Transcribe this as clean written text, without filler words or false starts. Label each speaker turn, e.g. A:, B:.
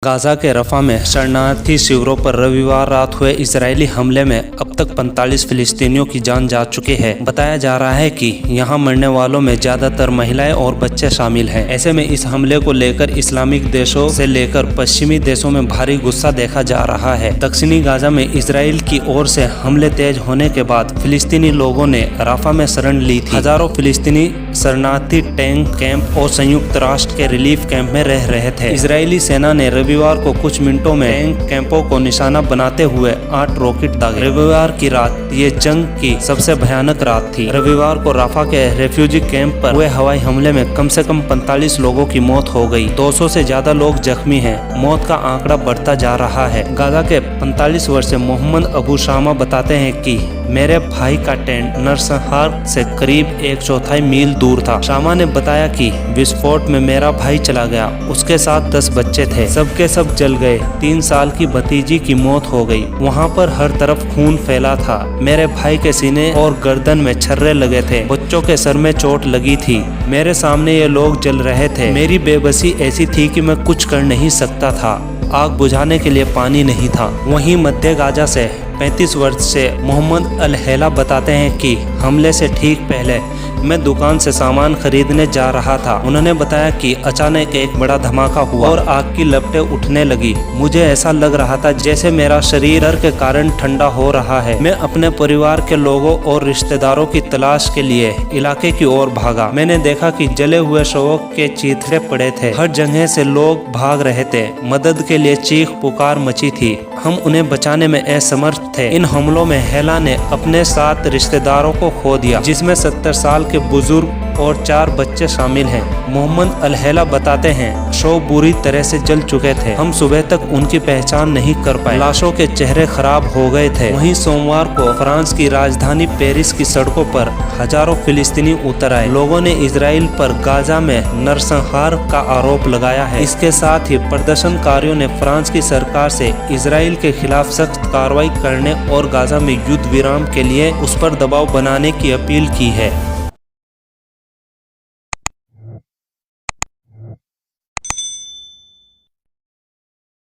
A: Gaza के रफा में शरणार्थी शिविरों पर रविवार रात हुए इजरायली हमले में अब तक 45 फिलिस्तीनियों की जान जा चुकी है। बताया जा रहा है कि यहां मरने वालों में ज्यादातर महिलाएं और बच्चे शामिल हैं। ऐसे में इस हमले को लेकर इस्लामिक देशों से लेकर पश्चिमी देशों में भारी गुस्सा देखा जा रहा है। दक्षिणी गाजा में इजराइल की ओर से हमले तेज होने के बाद फिलिस्तीनी लोगों ने राफा में शरण ली थी। हजारों फिलिस्तीनी शरणार्थी टैंक कैंप और संयुक्त राष्ट्र के रिलीफ कैंप में रह रहे थे। इजरायली सेना ने रविवार को कुछ मिनटों में टैंक कैंपों को निशाना बनाते हुए 8 रॉकेट दागे। रविवार की रात ये जंग की सबसे भयानक रात थी। रविवार को राफा के रेफ्यूजी कैंप पर हुए हवाई हमले में कम से कम 45 लोगों की मौत हो गई। 200 से ज्यादा लोग जख्मी हैं। मौत का आंकड़ा बढ़ता जा रहा है। गाजा के 45 वर्षीय मोहम्मद अबू शामा बताते हैं कि मेरे भाई का टेंट नरसंहार से करीब 1/4 मील दूर था। शामा ने बताया कि विस्फोट में मेरा भाई चला गया, उसके साथ 10 बच्चे थे, सबके सब जल गए। 3 साल की भतीजी की मौत हो गई। वहाँ पर हर तरफ खून फैला था। मेरे भाई के सीने और गर्दन में छर्रे लगे थे। बच्चों के सर में चोट लगी थी। मेरे सामने ये लोग जल रहे थे। मेरी बेबसी ऐसी थी कि मैं कुछ कर नहीं सकता था। आग बुझाने के लिए पानी नहीं था। वहीं मध्य गाजा से 35 वर्ष से मोहम्मद अल हेला बताते हैं कि हमले से ठीक पहले मैं दुकान से सामान खरीदने जा रहा था। उन्होंने बताया कि अचानक एक बड़ा धमाका हुआ और आग की लपटें उठने लगी। मुझे ऐसा लग रहा था जैसे मेरा शरीर डर के कारण ठंडा हो रहा है। मैं अपने परिवार के लोगों और रिश्तेदारों की तलाश के लिए इलाके की ओर भागा। मैंने देखा कि जले हुए शवों के चीथड़े पड़े थे। हर जगह से लोग भाग रहे थे। मदद के लिए चीख पुकार मची थी। हम उन्हें बचाने में असमर्थ थे। इन हमलों में हेला ने अपने 7 रिश्तेदारों को खो दिया, जिसमें 70 साल के बुजुर्ग और 4 बच्चे शामिल हैं। मोहम्मद अल हेला बताते हैं, शव बुरी तरह से जल चुके थे। हम सुबह तक उनकी पहचान नहीं कर पाए। लाशों के चेहरे खराब हो गए थे। वहीं सोमवार को फ्रांस की राजधानी पेरिस की सड़कों पर हजारों फिलिस्तीनी उतर आए। लोगों ने इजराइल पर गाजा में नरसंहार का आरोप लगाया है। इसके साथ ही प्रदर्शनकारियों ने फ्रांस की सरकार से इजराइल के खिलाफ सख्त कार्रवाई करने और गाजा में युद्ध विराम के लिए उस पर दबाव बनाने की अपील की है।